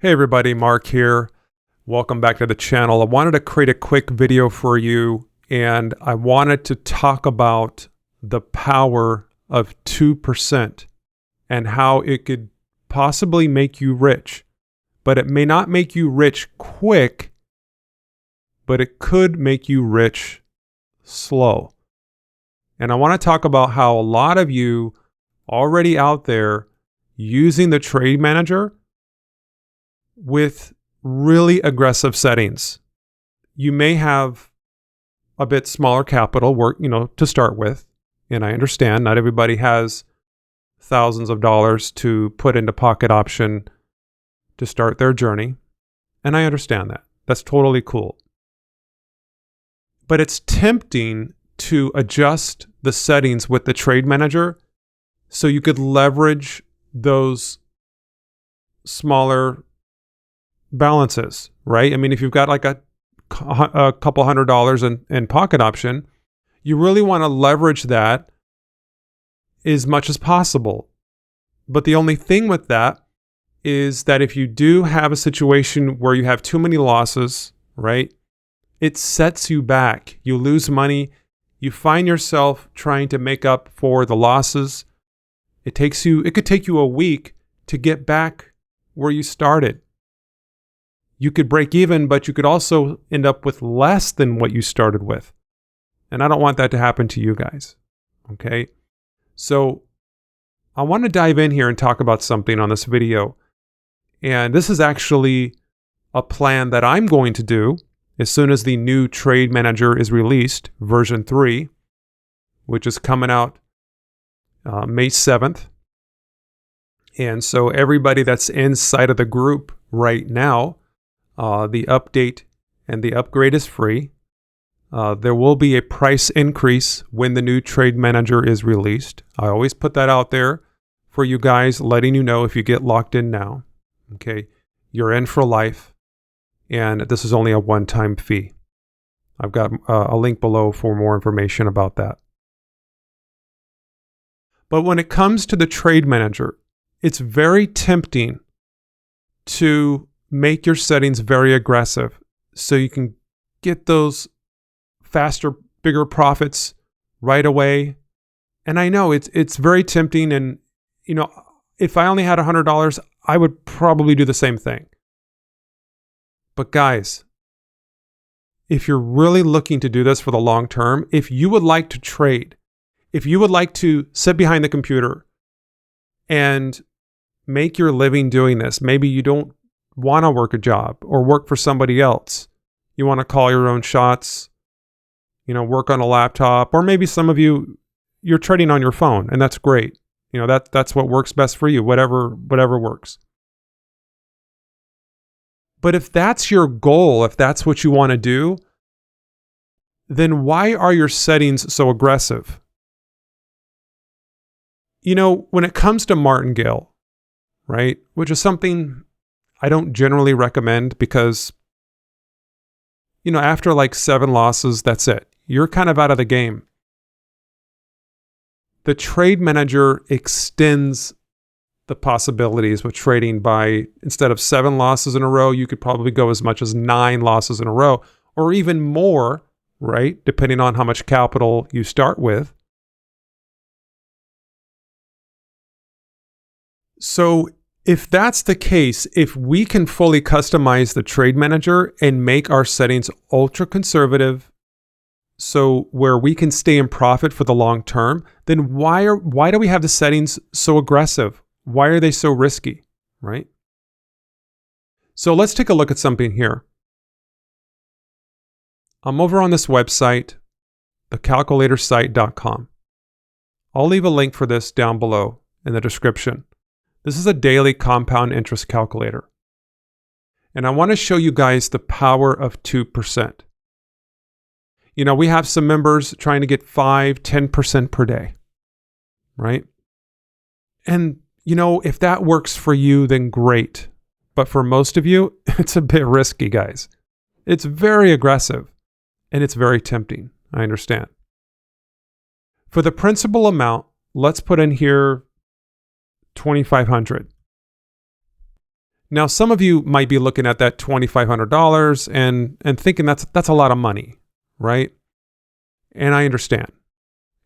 Hey everybody, Mark here. Welcome back to the channel. I wanted to create a quick video for you, and I wanted to talk about the power of 2% and how it could possibly make you rich. But it may not make you rich quick, but it could make you rich slow. And I want to talk about how a lot of you already out there using the trade manager with really aggressive settings. You may have a bit smaller capital to start with. And I understand not everybody has thousands of dollars to put into Pocket Option to start their journey. And I understand that. That's totally cool. But it's tempting to adjust the settings with the trade manager so you could leverage those smaller balances, right? I mean, if you've got like a couple $100 in Pocket Option, you really want to leverage that as much as possible. But the only thing with that is that if you do have a situation where you have too many losses, right? It sets you back. You lose money. You find yourself trying to make up for the losses. It could take you a week to get back where you started. You could break even, but you could also end up with less than what you started with. And I don't want that to happen to you guys. Okay? So I want to dive in here and talk about something on this video. And this is actually a plan that I'm going to do as soon as the new Trade Manager is released, version 3, which is coming out May 7th. And so everybody that's inside of the group right now, the update and the upgrade is free. There will be a price increase when the new Trade Manager is released. I always put that out there for you guys, letting you know if you get locked in now. Okay, you're in for life, and this is only a one-time fee. I've got a link below for more information about that. But when it comes to the Trade Manager, it's very tempting to make your settings very aggressive so you can get those faster, bigger profits right away. And I know it's very tempting, and if I only had $100, I would probably do the same thing. But guys, if you're really looking to do this for the long term, if you would like to trade, if you would like to sit behind the computer and make your living doing this, maybe you don't want to work a job or work for somebody else. You want to call your own shots, work on a laptop, or maybe some of you're trading on your phone, and that's great. That's what works best for you, whatever works. But if that's your goal, if that's what you want to do, then why are your settings so aggressive? When it comes to martingale, right, which is something I don't generally recommend because, after like 7 losses, that's it. You're kind of out of the game. The Trade Manager extends the possibilities with trading by, instead of 7 losses in a row, you could probably go as much as 9 losses in a row, or even more, right? Depending on how much capital you start with. So if that's the case, if we can fully customize the Trade Manager and make our settings ultra conservative, so where we can stay in profit for the long term, then why do we have the settings so aggressive? Why are they so risky, right? So let's take a look at something here. I'm over on this website, thecalculatorsite.com. I'll leave a link for this down below in the description. This is a daily compound interest calculator. And I want to show you guys the power of 2%. We have some members trying to get 5-10% per day, right? And, if that works for you, then great. But for most of you, it's a bit risky, guys. It's very aggressive, and it's very tempting. I understand. For the principal amount, let's put in here $2,500. Now, some of you might be looking at that $2,500 and thinking that's a lot of money, right? And I understand.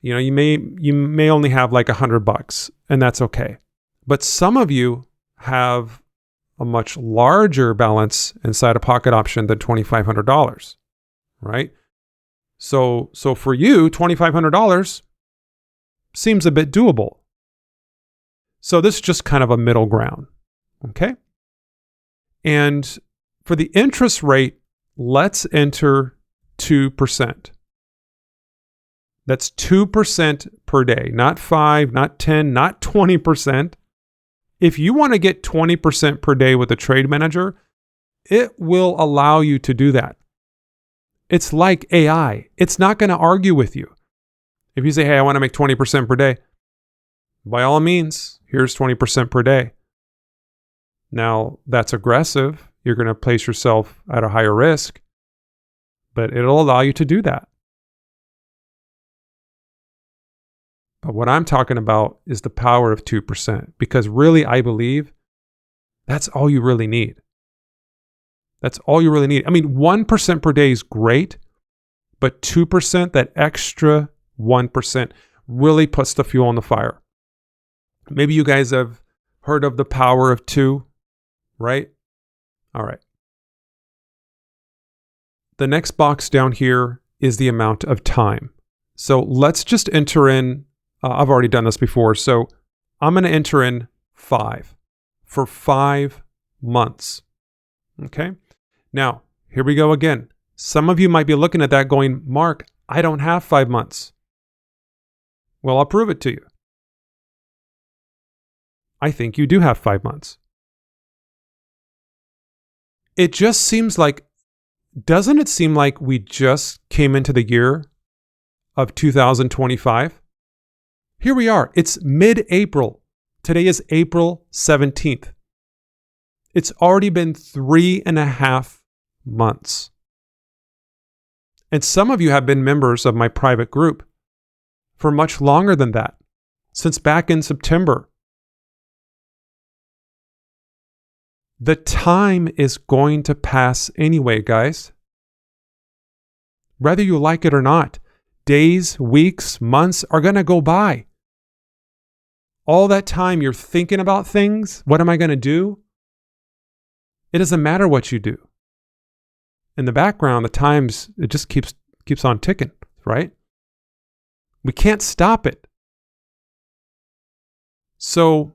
You may only have like $100, and that's okay. But some of you have a much larger balance inside a pocket option than $2,500, right? So for you, $2,500 seems a bit doable. So this is just kind of a middle ground, okay? And for the interest rate, let's enter 2%. That's 2% per day, not 5, not 10, not 20%. If you want to get 20% per day with a trade manager, it will allow you to do that. It's like AI. It's not going to argue with you. If you say, hey, I want to make 20% per day, by all means, here's 20% per day. Now, that's aggressive. You're going to place yourself at a higher risk, but it'll allow you to do that. But what I'm talking about is the power of 2%, because really, I believe that's all you really need. That's all you really need. I mean, 1% per day is great, but 2%, that extra 1%, really puts the fuel on the fire. Maybe you guys have heard of the power of 2, right? All right. The next box down here is the amount of time. So let's just enter in, I've already done this before, so I'm going to enter in 5 for 5 months. Okay? Now, here we go again. Some of you might be looking at that going, Mark, I don't have 5 months. Well, I'll prove it to you. I think you do have 5 months. It just seems like, doesn't it seem like we just came into the year of 2025? Here we are. It's mid-April. Today is April 17th. It's already been 3.5 months. And some of you have been members of my private group for much longer than that, since back in September. The time is going to pass anyway, guys. Whether you like it or not, days, weeks, months are going to go by. All that time you're thinking about things, what am I going to do? It doesn't matter what you do. In the background, the times, it just keeps on ticking, right? We can't stop it. So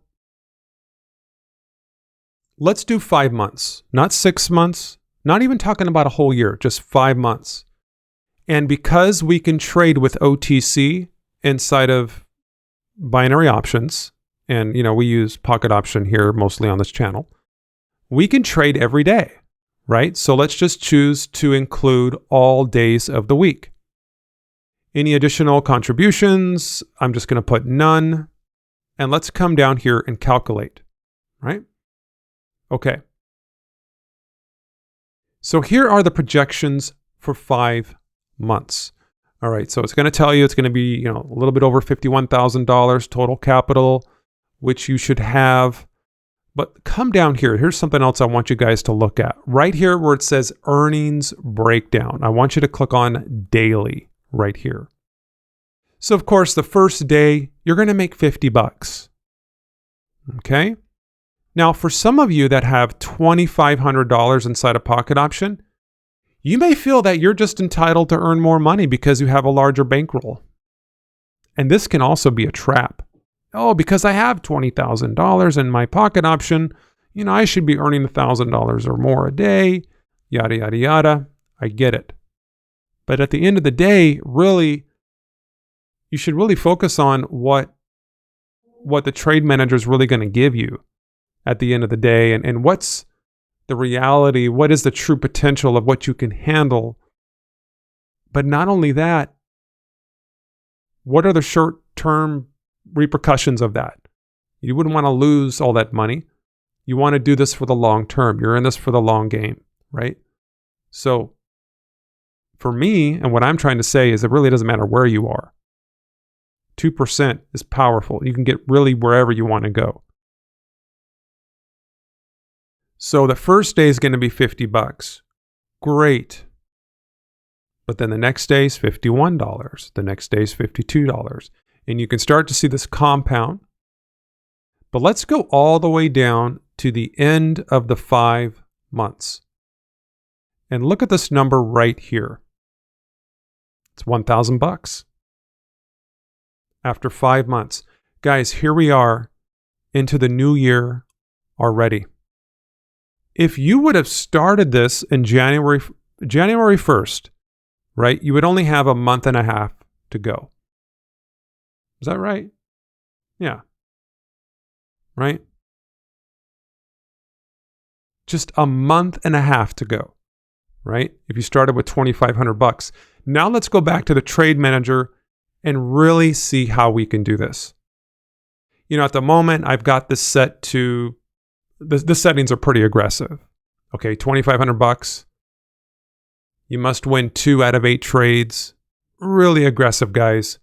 let's do 5 months, not 6 months, not even talking about a whole year, just 5 months. And because we can trade with OTC inside of binary options, and we use pocket option here mostly on this channel, we can trade every day, right? So let's just choose to include all days of the week. Any additional contributions, I'm just going to put none. And let's come down here and calculate, right? Okay. So here are the projections for 5 months. All right, so it's going to tell you it's going to be, a little bit over $51,000 total capital, which you should have. But come down here. Here's something else I want you guys to look at. Right here where it says earnings breakdown. I want you to click on daily right here. So of course, the first day, you're going to make $50. Okay? Now, for some of you that have $2,500 inside a pocket option, you may feel that you're just entitled to earn more money because you have a larger bankroll. And this can also be a trap. Oh, because I have $20,000 in my pocket option, I should be earning $1,000 or more a day, yada, yada, yada. I get it. But at the end of the day, really, you should really focus on what the trade manager is really going to give you at the end of the day, and what's the reality, what is the true potential of what you can handle. But not only that, what are the short-term repercussions of that? You wouldn't want to lose all that money. You want to do this for the long term. You're in this for the long game, right? So for me, and what I'm trying to say is it really doesn't matter where you are. 2% is powerful. You can get really wherever you want to go. So the first day is going to be $50. Great. But then the next day is $51. The next day is $52. And you can start to see this compound. But let's go all the way down to the end of the 5 months. And look at this number right here. It's $1,000 after 5 months. Guys, here we are into the new year already. If you would have started this in January 1st, right, you would only have a month and a half to go. Is that right? Yeah. Right? Just a month and a half to go, right? If you started with $2,500. Now let's go back to the trade manager and really see how we can do this. You know, at the moment, I've got this set to, the settings are pretty aggressive. Okay, $2,500. You must win 2 out of 8 trades. Really aggressive, guys.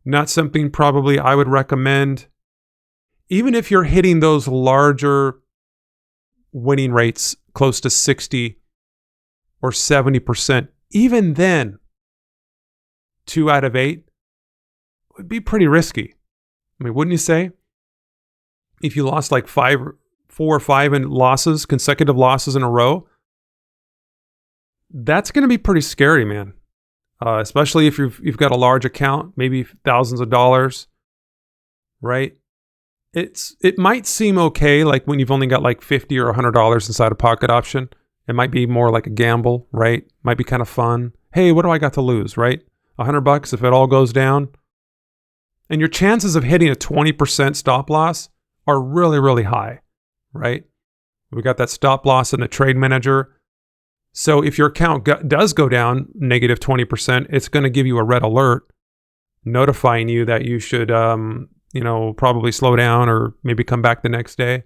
Not something probably I would recommend. Even if you're hitting those larger winning rates, close to 60 or 70%, even then, 2 out of 8 would be pretty risky. I mean, wouldn't you say? If you lost like 4 or 5 losses, consecutive losses in a row, that's going to be pretty scary, man. Especially if you've got a large account, maybe thousands of dollars, right? It might seem okay, like when you've only got like $50 or $100 inside a pocket option. It might be more like a gamble, right? Might be kind of fun. Hey, what do I got to lose, right? $100 if it all goes down. And your chances of hitting a 20% stop loss are really, really high, right? We got that stop loss in the trade manager. So if your account does go down negative 20%, it's going to give you a red alert notifying you that you should, probably slow down or maybe come back the next day.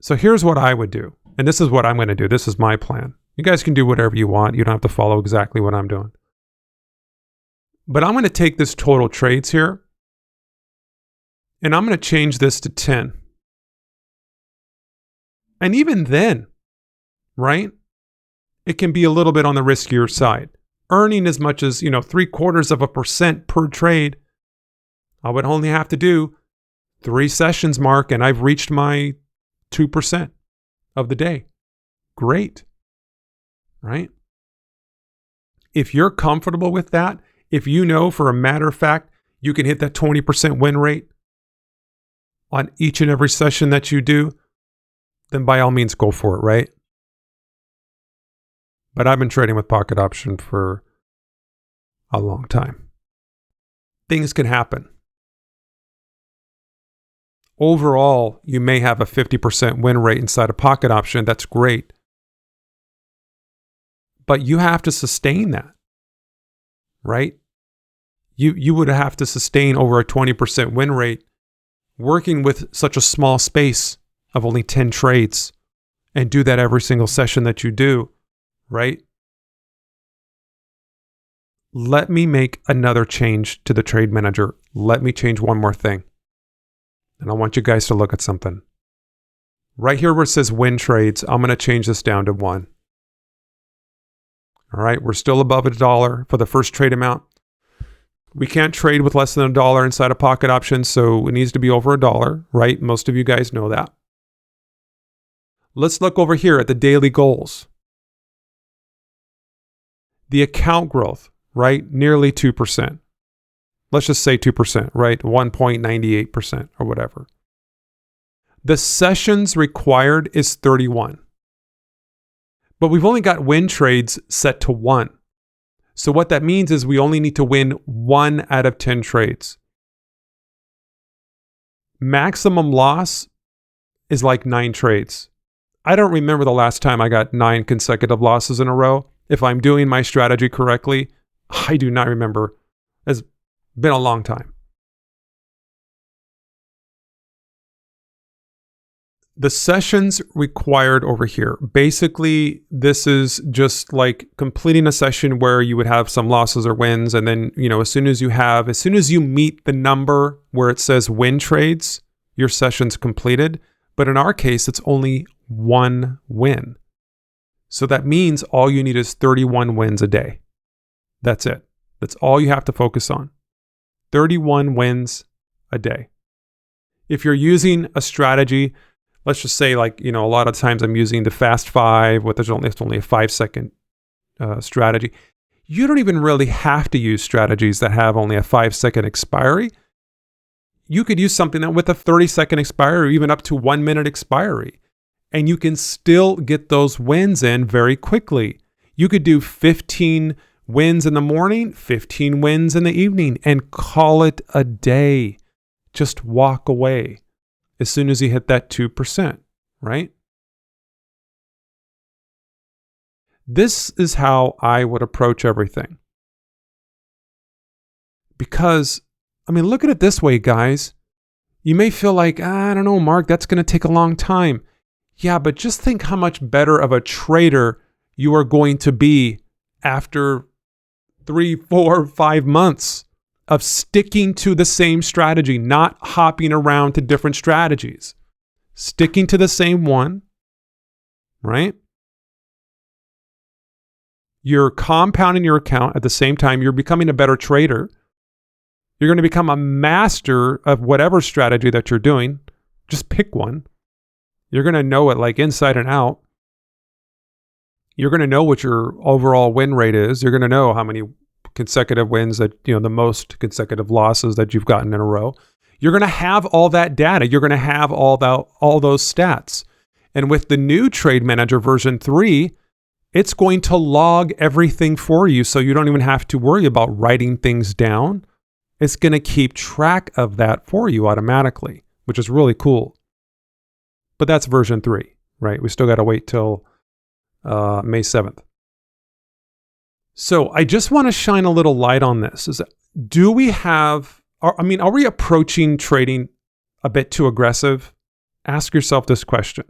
So here's what I would do. And this is what I'm going to do. This is my plan. You guys can do whatever you want. You don't have to follow exactly what I'm doing. But I'm going to take this total trades here, and I'm going to change this to 10. And even then, right, it can be a little bit on the riskier side. Earning as much as, 0.75% per trade, I would only have to do 3 sessions, Mark, and I've reached my 2% of the day. Great, right? If you're comfortable with that, if you know for a matter of fact, you can hit that 20% win rate on each and every session that you do, then by all means go for it, right? But I've been trading with Pocket Option for a long time. Things can happen. Overall, you may have a 50% win rate inside a Pocket Option. That's great. But you have to sustain that, right? You would have to sustain over a 20% win rate working with such a small space of only 10 trades and do that every single session that you do, right? Let me make another change to the trade manager. Let me change one more thing. And I want you guys to look at something. Right here where it says win trades, I'm going to change this down to 1. All right, we're still above $1 for the first trade amount. We can't trade with less than $1 inside a Pocket Option, so it needs to be over $1, right? Most of you guys know that. Let's look over here at the daily goals. The account growth, right? Nearly 2%. Let's just say 2%, right? 1.98% or whatever. The sessions required is 31. But we've only got win trades set to 1. So what that means is we only need to win 1 out of 10 trades. Maximum loss is like 9 trades. I don't remember the last time I got 9 consecutive losses in a row. If I'm doing my strategy correctly, I do not remember. It's been a long time. The sessions required over here. Basically, this is just like completing a session where you would have some losses or wins. And then, as soon as you meet the number where it says win trades, your session's completed. But in our case, it's only 1 win. So that means all you need is 31 wins a day. That's it. That's all you have to focus on. 31 wins a day. If you're using a strategy, let's just say like, a lot of times I'm using the Fast 5, it's only a 5-second strategy. You don't even really have to use strategies that have only a 5-second expiry. You could use something that with a 30-second expiry, or even up to 1 minute expiry, and you can still get those wins in very quickly. You could do 15 wins in the morning, 15 wins in the evening, and call it a day. Just walk away as soon as you hit that 2%, right? This is how I would approach everything. Because, look at it this way, guys. You may feel like, I don't know, Mark, that's going to take a long time. Yeah, but just think how much better of a trader you are going to be after 3, 4, 5 months of sticking to the same strategy, not hopping around to different strategies. Sticking to the same one, right? You're compounding your account at the same time. You're becoming a better trader. You're going to become a master of whatever strategy that you're doing. Just pick one. You're going to know it like inside and out. You're going to know what your overall win rate is. You're going to know how many consecutive wins that, the most consecutive losses that you've gotten in a row. You're going to have all that data. You're going to have all those stats. And with the new Trade Manager version 3, it's going to log everything for you, so you don't even have to worry about writing things down. It's going to keep track of that for you automatically, which is really cool. But that's version 3, right? We still got to wait till May 7th. So I just want to shine a little light on this. Are we approaching trading a bit too aggressive? Ask yourself this question.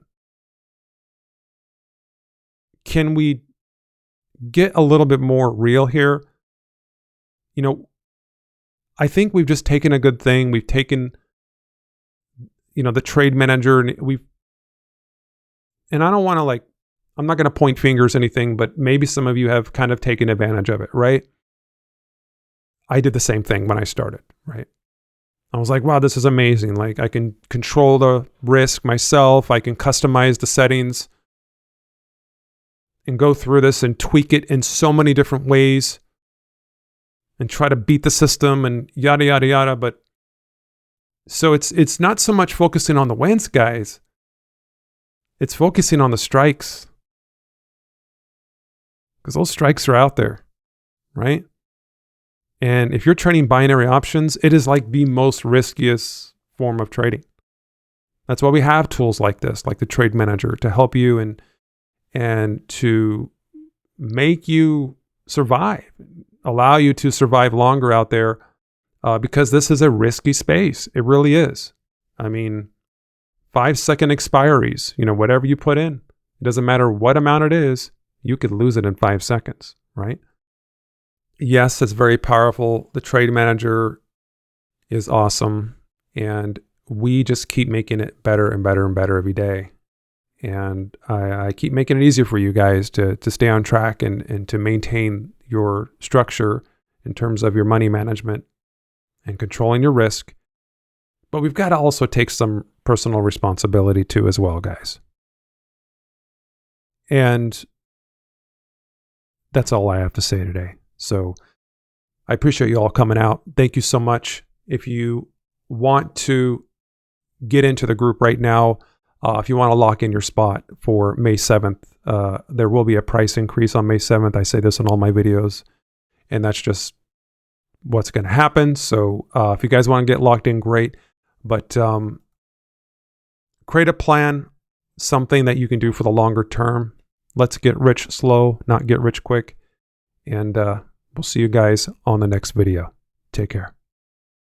Can we get a little bit more real here? I think we've just taken a good thing. We've taken, the Trade Manager, and I don't want to I'm not going to point fingers or anything, but maybe some of you have kind of taken advantage of it, right? I did the same thing when I started, right? I was like, wow, this is amazing. I can control the risk myself. I can customize the settings and go through this and tweak it in so many different ways and try to beat the system and yada, yada, yada. But so it's not so much focusing on the wins, guys. It's focusing on the strikes. Because those strikes are out there, right? And if you're trading binary options, it is like the most riskiest form of trading. That's why we have tools like this, like the Trade Manager, to help you and to make you survive, allow you to survive longer out there, because this is a risky space. It really is. 5-second expiries, whatever you put in, it doesn't matter what amount it is, you could lose it in 5 seconds, right? Yes, it's very powerful. The Trade Manager is awesome, and we just keep making it better and better and better every day. And I keep making it easier for you guys to stay on track and to maintain your structure in terms of your money management and controlling your risk. But we've got to also take some personal responsibility too as well, guys. And that's all I have to say today. So I appreciate you all coming out. Thank you so much. If you want to get into the group right now, if you want to lock in your spot for May 7th, there will be a price increase on May 7th. I say this in all my videos, and that's just what's going to happen. So if you guys want to get locked in, great. But create a plan, something that you can do for the longer term. Let's get rich slow, not get rich quick. And we'll see you guys on the next video. Take care.